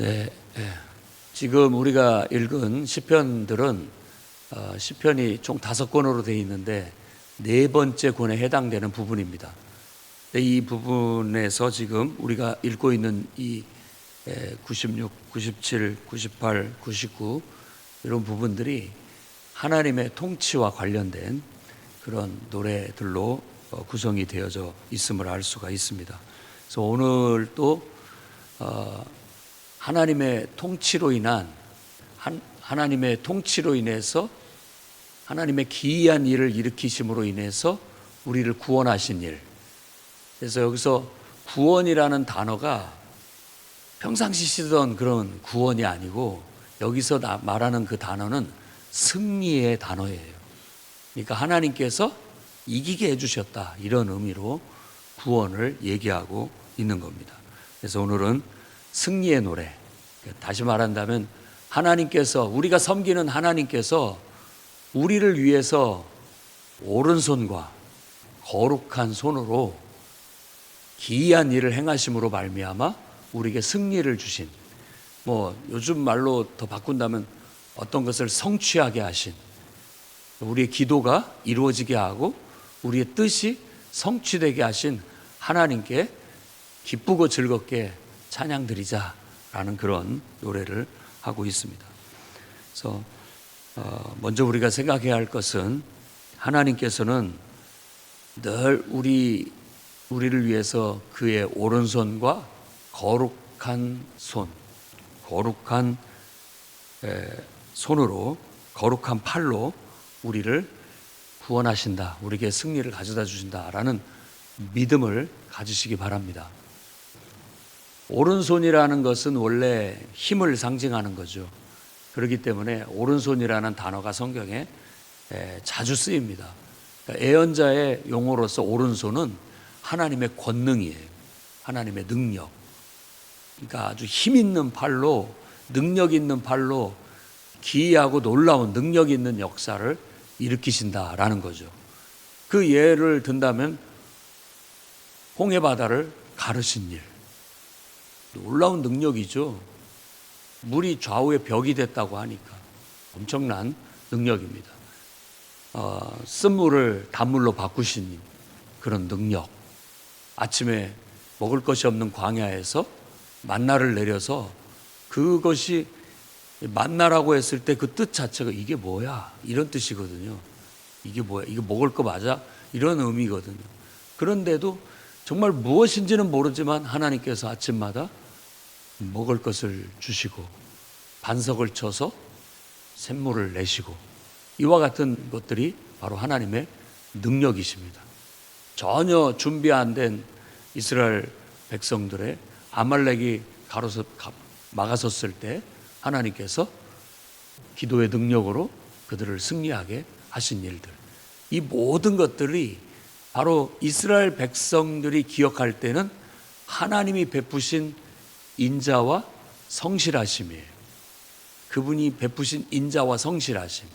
네, 지금 우리가 읽은 시편들은 시편이 총 5권으로 되어 있는데 4번째 권에 해당되는 부분입니다. 이 부분에서 지금 우리가 읽고 있는 이 96, 97, 98, 99 이런 부분들이 하나님의 통치와 관련된 그런 노래들로 구성이 되어져 있음을 알 수가 있습니다. 그래서 오늘 또 하나님의 통치로 인해서 하나님의 기이한 일을 일으키심으로 인해서 우리를 구원하신 일. 그래서 여기서 구원이라는 단어가 평상시 쓰던 그런 구원이 아니고 여기서 말하는 그 단어는 승리의 단어예요. 그러니까 하나님께서 이기게 해주셨다, 이런 의미로 구원을 얘기하고 있는 겁니다. 그래서 오늘은 승리의 노래, 다시 말한다면 하나님께서, 우리가 섬기는 하나님께서 우리를 위해서 오른손과 거룩한 손으로 기이한 일을 행하심으로 말미암아 우리에게 승리를 주신, 요즘 말로 더 바꾼다면 어떤 것을 성취하게 하신, 우리의 기도가 이루어지게 하고 우리의 뜻이 성취되게 하신 하나님께 기쁘고 즐겁게 찬양드리자라는 그런 노래를 하고 있습니다. 그래서 먼저 우리가 생각해야 할 것은 하나님께서는 늘 우리를 위해서 그의 오른손과 거룩한 손으로, 거룩한 팔로 우리를 구원하신다, 우리에게 승리를 가져다 주신다라는 믿음을 가지시기 바랍니다. 오른손이라는 것은 원래 힘을 상징하는 거죠. 그렇기 때문에 오른손이라는 단어가 성경에 자주 쓰입니다. 그러니까 예언자의 용어로서 오른손은 하나님의 권능이에요. 하나님의 능력. 그러니까 아주 힘 있는 팔로, 능력 있는 팔로 기이하고 놀라운 능력 있는 역사를 일으키신다라는 거죠. 그 예를 든다면 홍해바다를 가르신 일, 놀라운 능력이죠. 물이 좌우의 벽이 됐다고 하니까 엄청난 능력입니다. 쓴물을 단물로 바꾸신 그런 능력, 아침에 먹을 것이 없는 광야에서 만나를 내려서 그것이 만나라고 했을 때 그 뜻 자체가 이게 뭐야? 이런 뜻이거든요. 이게 뭐야? 이거 먹을 거 맞아? 이런 의미거든요. 그런데도 정말 무엇인지는 모르지만 하나님께서 아침마다 먹을 것을 주시고 반석을 쳐서 샘물을 내시고, 이와 같은 것들이 바로 하나님의 능력이십니다. 전혀 준비 안 된 이스라엘 백성들의 아말렉이 막아섰을 때 하나님께서 기도의 능력으로 그들을 승리하게 하신 일들, 이 모든 것들이 바로 이스라엘 백성들이 기억할 때는 하나님이 베푸신 인자와 성실하심이에요. 그분이 베푸신 인자와 성실하심,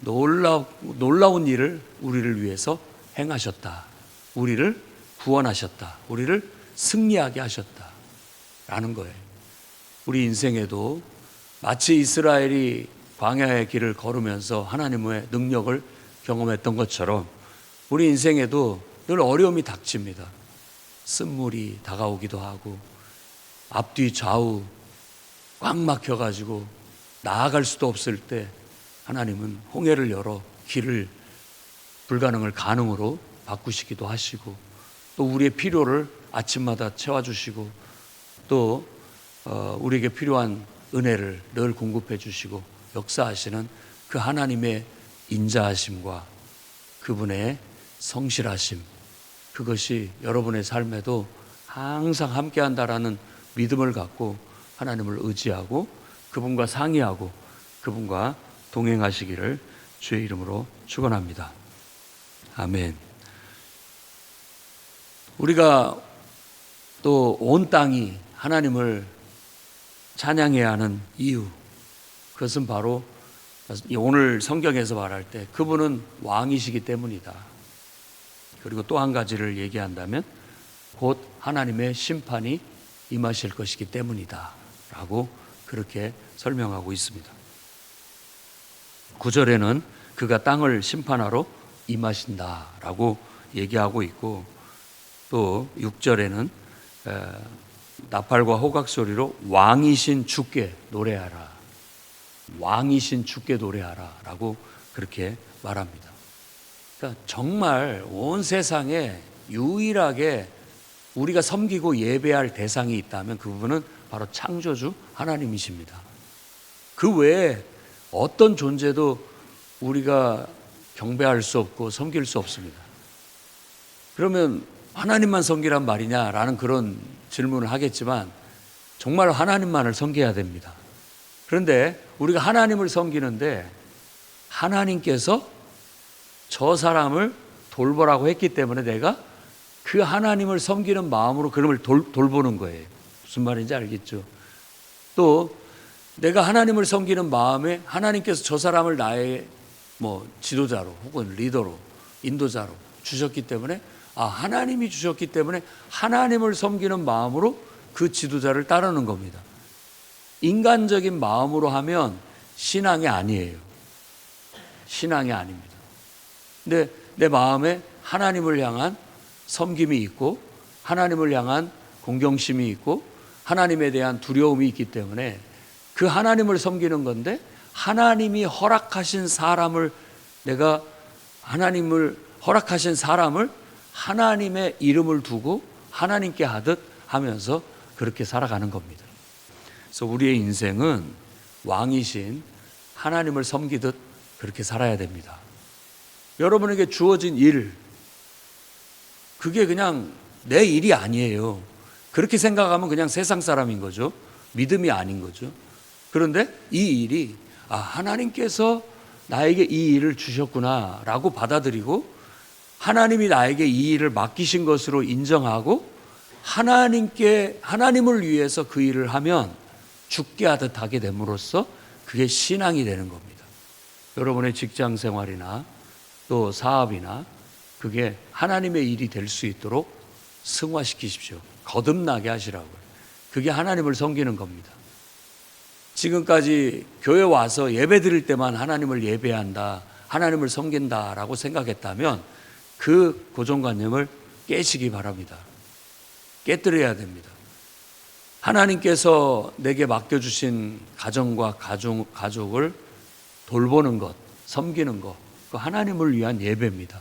놀라운 일을 우리를 위해서 행하셨다, 우리를 구원하셨다, 우리를 승리하게 하셨다라는 거예요. 우리 인생에도 마치 이스라엘이 광야의 길을 걸으면서 하나님의 능력을 경험했던 것처럼 우리 인생에도 늘 어려움이 닥칩니다. 쓴물이 다가오기도 하고 앞뒤 좌우 꽉 막혀가지고 나아갈 수도 없을 때 하나님은 홍해를 열어 길을, 불가능을 가능으로 바꾸시기도 하시고, 또 우리의 필요를 아침마다 채워주시고, 또 우리에게 필요한 은혜를 늘 공급해 주시고 역사하시는 그 하나님의 인자하심과 그분의 성실하심, 그것이 여러분의 삶에도 항상 함께한다라는 믿음을 갖고 하나님을 의지하고 그분과 상의하고 그분과 동행하시기를 주의 이름으로 축원합니다. 아멘. 우리가 또 온 땅이 하나님을 찬양해야 하는 이유, 그것은 바로 오늘 성경에서 말할 때 그분은 왕이시기 때문이다. 그리고 또 한 가지를 얘기한다면 곧 하나님의 심판이 임하실 것이기 때문이다 라고 그렇게 설명하고 있습니다. 9절에는 그가 땅을 심판하러 임하신다 라고 얘기하고 있고, 또 6절에는 나팔과 호각 소리로 왕이신 주께 노래하라, 왕이신 주께 노래하라 라고 그렇게 말합니다. 그러니까 정말 온 세상에 유일하게 우리가 섬기고 예배할 대상이 있다면 그 부분은 바로 창조주 하나님이십니다. 그 외에 어떤 존재도 우리가 경배할 수 없고 섬길 수 없습니다. 그러면 하나님만 섬기란 말이냐라는 그런 질문을 하겠지만 정말 하나님만을 섬겨야 됩니다. 그런데 우리가 하나님을 섬기는데 하나님께서 저 사람을 돌보라고 했기 때문에 내가 그 하나님을 섬기는 마음으로 그놈을 돌보는 거예요. 무슨 말인지 알겠죠? 또 내가 하나님을 섬기는 마음에 하나님께서 저 사람을 나의 지도자로 혹은 리더로 인도자로 주셨기 때문에 하나님이 주셨기 때문에 하나님을 섬기는 마음으로 그 지도자를 따르는 겁니다. 인간적인 마음으로 하면 신앙이 아니에요. 신앙이 아닙니다. 근데 내 마음에 하나님을 향한 섬김이 있고 하나님을 향한 공경심이 있고 하나님에 대한 두려움이 있기 때문에 그 하나님을 섬기는 건데, 하나님이 허락하신 사람을 내가 하나님을 허락하신 사람을 하나님의 이름을 두고 하나님께 하듯 하면서 그렇게 살아가는 겁니다. 그래서 우리의 인생은 왕이신 하나님을 섬기듯 그렇게 살아야 됩니다. 여러분에게 주어진 일, 그게 그냥 내 일이 아니에요. 그렇게 생각하면 그냥 세상 사람인 거죠. 믿음이 아닌 거죠. 그런데 이 일이 하나님께서 나에게 이 일을 주셨구나 라고 받아들이고, 하나님이 나에게 이 일을 맡기신 것으로 인정하고 하나님을 위해서 그 일을 하면 죽게 하듯 하게 됨으로써 그게 신앙이 되는 겁니다. 여러분의 직장 생활이나 또 사업이나 그게 하나님의 일이 될 수 있도록 승화시키십시오. 거듭나게 하시라고요. 그게 하나님을 섬기는 겁니다. 지금까지 교회 와서 예배 드릴 때만 하나님을 예배한다, 하나님을 섬긴다라고 생각했다면 그 고정관념을 깨시기 바랍니다. 깨뜨려야 됩니다. 하나님께서 내게 맡겨주신 가정과 가족을 돌보는 것, 섬기는 것, 그 하나님을 위한 예배입니다.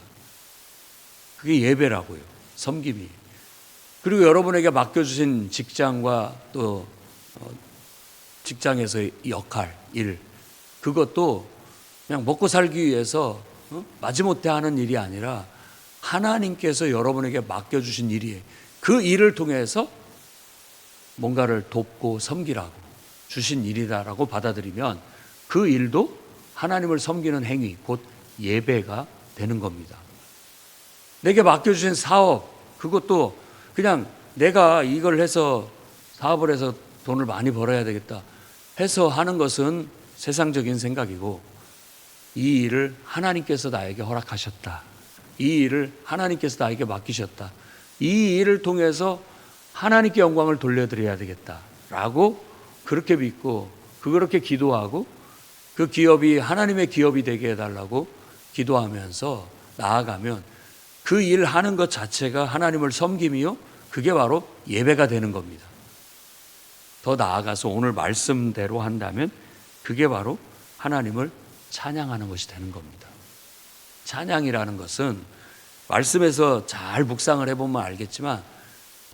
그게 예배라고요. 섬김이. 그리고 여러분에게 맡겨주신 직장과 또 직장에서의 역할, 일, 그것도 그냥 먹고 살기 위해서 마지못해 하는 일이 아니라 하나님께서 여러분에게 맡겨주신 일이에요. 그 일을 통해서 뭔가를 돕고 섬기라고 주신 일이다라고 받아들이면 그 일도 하나님을 섬기는 행위, 곧 예배가 되는 겁니다. 내게 맡겨주신 사업, 그것도 그냥 내가 이걸 해서 사업을 해서 돈을 많이 벌어야 되겠다 해서 하는 것은 세상적인 생각이고, 이 일을 하나님께서 나에게 허락하셨다, 이 일을 하나님께서 나에게 맡기셨다, 이 일을 통해서 하나님께 영광을 돌려드려야 되겠다라고 그렇게 믿고 그렇게 기도하고 그 기업이 하나님의 기업이 되게 해달라고 기도하면서 나아가면 그 일 하는 것 자체가 하나님을 섬김이요, 그게 바로 예배가 되는 겁니다. 더 나아가서 오늘 말씀대로 한다면 그게 바로 하나님을 찬양하는 것이 되는 겁니다. 찬양이라는 것은 말씀에서 잘 묵상을 해보면 알겠지만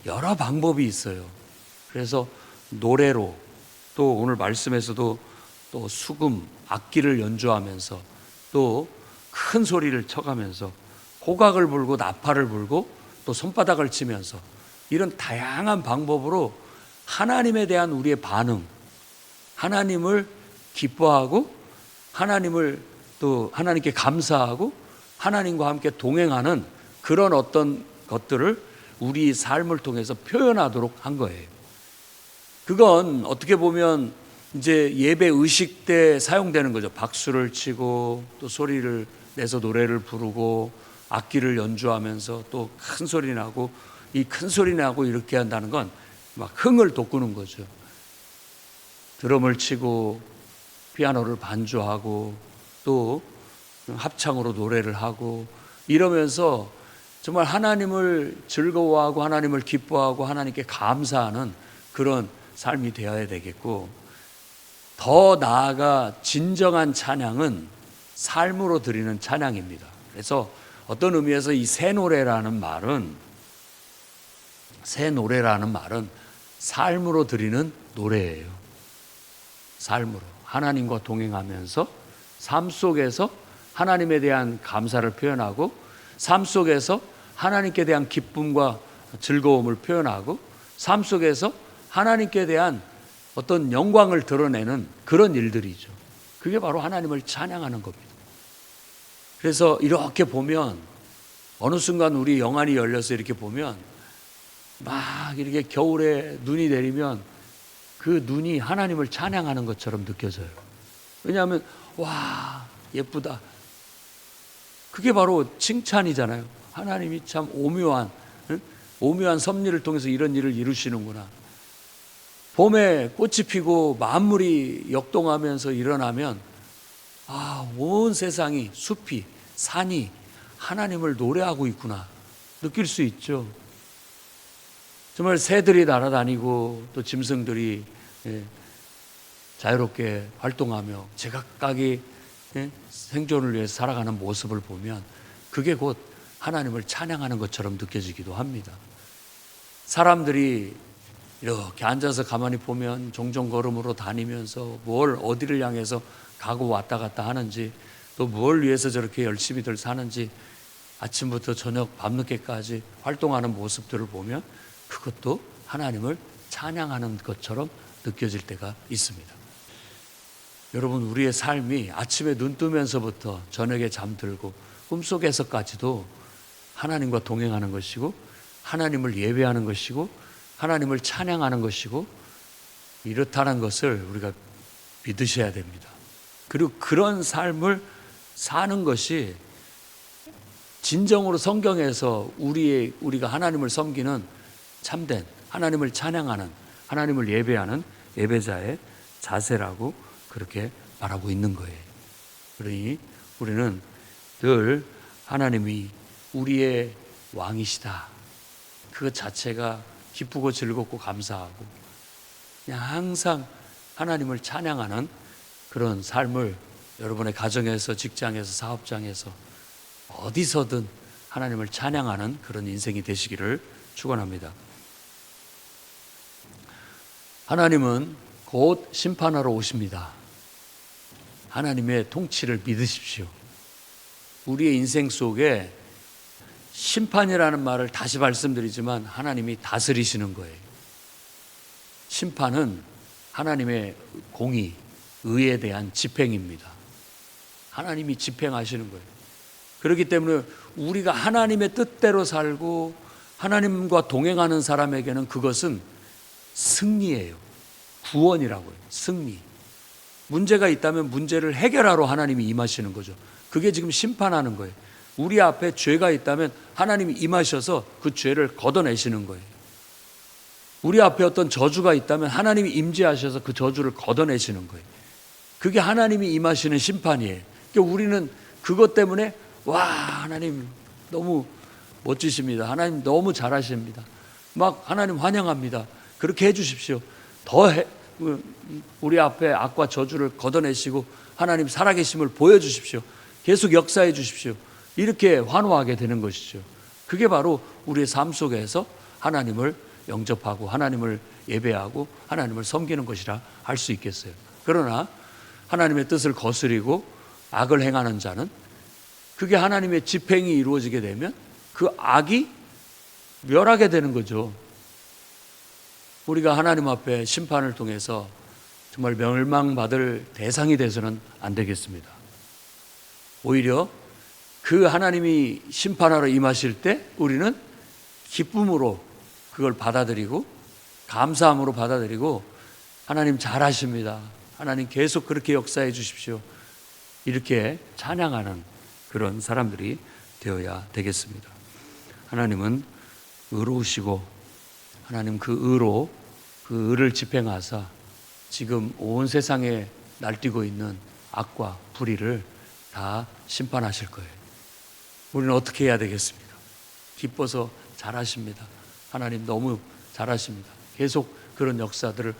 여러 방법이 있어요. 그래서 노래로, 또 오늘 말씀에서도 또 수금, 악기를 연주하면서 또 큰 소리를 쳐가면서 호각을 불고 나팔을 불고 또 손바닥을 치면서 이런 다양한 방법으로 하나님에 대한 우리의 반응, 하나님을 기뻐하고 하나님을 또 하나님께 감사하고 하나님과 함께 동행하는 그런 어떤 것들을 우리 삶을 통해서 표현하도록 한 거예요. 그건 어떻게 보면 이제 예배 의식 때 사용되는 거죠. 박수를 치고 또 소리를 내서 노래를 부르고 악기를 연주하면서 또 큰 소리 나고, 이 큰 소리 나고 이렇게 한다는 건 막 흥을 돋구는 거죠. 드럼을 치고 피아노를 반주하고 또 합창으로 노래를 하고 이러면서 정말 하나님을 즐거워하고 하나님을 기뻐하고 하나님께 감사하는 그런 삶이 되어야 되겠고, 더 나아가 진정한 찬양은 삶으로 드리는 찬양입니다. 그래서 어떤 의미에서 이 새 노래라는 말은 삶으로 드리는 노래예요. 삶으로 하나님과 동행하면서 삶 속에서 하나님에 대한 감사를 표현하고, 삶 속에서 하나님께 대한 기쁨과 즐거움을 표현하고, 삶 속에서 하나님께 대한 어떤 영광을 드러내는 그런 일들이죠. 그게 바로 하나님을 찬양하는 겁니다. 그래서 이렇게 보면 어느 순간 우리 영안이 열려서 이렇게 보면 막 이렇게 겨울에 눈이 내리면 그 눈이 하나님을 찬양하는 것처럼 느껴져요. 왜냐하면 와 예쁘다. 그게 바로 칭찬이잖아요. 하나님이 참 오묘한 섭리를 통해서 이런 일을 이루시는구나. 봄에 꽃이 피고 만물이 역동하면서 일어나면 온 세상이, 숲이, 산이 하나님을 노래하고 있구나 느낄 수 있죠. 정말 새들이 날아다니고 또 짐승들이 자유롭게 활동하며 제각각이 생존을 위해서 살아가는 모습을 보면 그게 곧 하나님을 찬양하는 것처럼 느껴지기도 합니다. 사람들이 이렇게 앉아서 가만히 보면 종종 걸음으로 다니면서 어디를 향해서 가고 왔다 갔다 하는지, 또 뭘 위해서 저렇게 열심히들 사는지, 아침부터 저녁 밤늦게까지 활동하는 모습들을 보면 그것도 하나님을 찬양하는 것처럼 느껴질 때가 있습니다. 여러분, 우리의 삶이 아침에 눈 뜨면서부터 저녁에 잠들고 꿈속에서까지도 하나님과 동행하는 것이고, 하나님을 예배하는 것이고, 하나님을 찬양하는 것이고, 이렇다는 것을 우리가 믿으셔야 됩니다. 그리고 그런 삶을 사는 것이 진정으로 성경에서 우리가 하나님을 섬기는 참된 하나님을 찬양하는, 하나님을 예배하는 예배자의 자세라고 그렇게 말하고 있는 거예요. 그러니 우리는 늘 하나님이 우리의 왕이시다, 그것 자체가 기쁘고 즐겁고 감사하고 그냥 항상 하나님을 찬양하는 그런 삶을 여러분의 가정에서, 직장에서, 사업장에서 어디서든 하나님을 찬양하는 그런 인생이 되시기를 축원합니다. 하나님은 곧 심판하러 오십니다. 하나님의 통치를 믿으십시오. 우리의 인생 속에 심판이라는 말을 다시 말씀드리지만 하나님이 다스리시는 거예요. 심판은 하나님의 공의, 의에 대한 집행입니다. 하나님이 집행하시는 거예요. 그렇기 때문에 우리가 하나님의 뜻대로 살고 하나님과 동행하는 사람에게는 그것은 승리예요. 구원이라고요. 승리. 문제가 있다면 문제를 해결하러 하나님이 임하시는 거죠. 그게 지금 심판하는 거예요. 우리 앞에 죄가 있다면 하나님이 임하셔서 그 죄를 걷어내시는 거예요. 우리 앞에 어떤 저주가 있다면 하나님이 임재하셔서 그 저주를 걷어내시는 거예요. 그게 하나님이 임하시는 심판이에요. 그러니까 우리는 그것 때문에 와, 하나님 너무 멋지십니다. 하나님 너무 잘하십니다. 막 하나님 환영합니다. 그렇게 해주십시오. 우리 앞에 악과 저주를 걷어내시고 하나님 살아계심을 보여주십시오. 계속 역사해 주십시오. 이렇게 환호하게 되는 것이죠. 그게 바로 우리의 삶 속에서 하나님을 영접하고 하나님을 예배하고 하나님을 섬기는 것이라 할 수 있겠어요. 그러나 하나님의 뜻을 거스리고 악을 행하는 자는, 그게 하나님의 집행이 이루어지게 되면 그 악이 멸하게 되는 거죠. 우리가 하나님 앞에 심판을 통해서 정말 멸망받을 대상이 돼서는 안 되겠습니다. 오히려 그 하나님이 심판하러 임하실 때 우리는 기쁨으로 그걸 받아들이고 감사함으로 받아들이고, 하나님 잘하십니다, 하나님 계속 그렇게 역사해 주십시오, 이렇게 찬양하는 그런 사람들이 되어야 되겠습니다. 하나님은 의로우시고 하나님 그 의를 집행하사 지금 온 세상에 날뛰고 있는 악과 불의를 다 심판하실 거예요. 우리는 어떻게 해야 되겠습니까? 기뻐서 잘하십니다. 하나님 너무 잘하십니다. 계속 그런 역사들을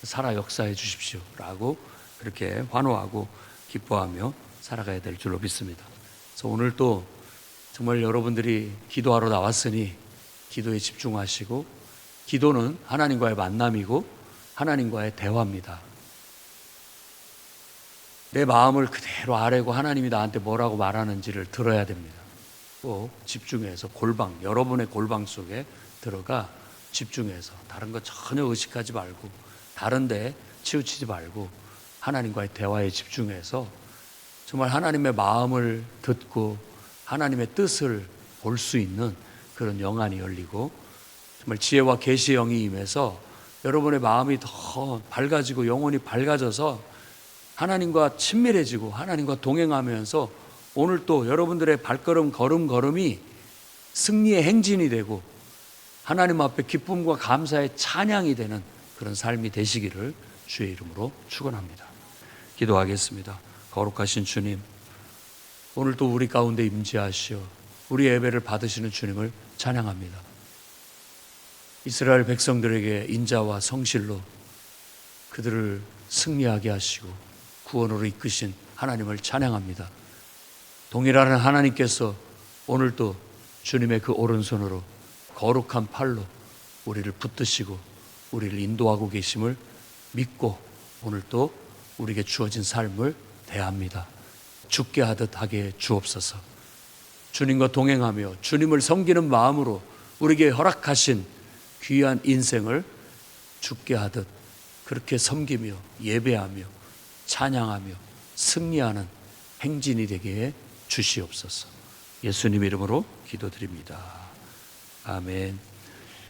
살아 역사해 주십시오 라고 그렇게 환호하고 기뻐하며 살아가야 될 줄로 믿습니다. 그래서 오늘 또 정말 여러분들이 기도하러 나왔으니 기도에 집중하시고, 기도는 하나님과의 만남이고 하나님과의 대화입니다. 내 마음을 그대로 아뢰고 하나님이 나한테 뭐라고 말하는지를 들어야 됩니다. 꼭 집중해서 여러분의 골방 속에 들어가 집중해서 다른 거 전혀 의식하지 말고, 다른 데 치우치지 말고 하나님과의 대화에 집중해서 정말 하나님의 마음을 듣고 하나님의 뜻을 볼 수 있는 그런 영안이 열리고, 정말 지혜와 계시의 영이 임해서 여러분의 마음이 더 밝아지고 영혼이 밝아져서 하나님과 친밀해지고 하나님과 동행하면서 오늘 또 여러분들의 걸음걸음이 승리의 행진이 되고 하나님 앞에 기쁨과 감사의 찬양이 되는 그런 삶이 되시기를 주의 이름으로 축원합니다. 기도하겠습니다. 거룩하신 주님, 오늘도 우리 가운데 임재하시어 우리 예배를 받으시는 주님을 찬양합니다. 이스라엘 백성들에게 인자와 성실로 그들을 승리하게 하시고 구원으로 이끄신 하나님을 찬양합니다. 동일한 하나님께서 오늘도 주님의 그 오른손으로 거룩한 팔로 우리를 붙드시고 우리를 인도하고 계심을 믿고 오늘도 우리에게 주어진 삶을 대합니다. 죽게 하듯 하게 주옵소서. 주님과 동행하며 주님을 섬기는 마음으로 우리에게 허락하신 귀한 인생을 죽게 하듯 그렇게 섬기며 예배하며 찬양하며 승리하는 행진이 되게 주시옵소서. 예수님 이름으로 기도드립니다. 아멘.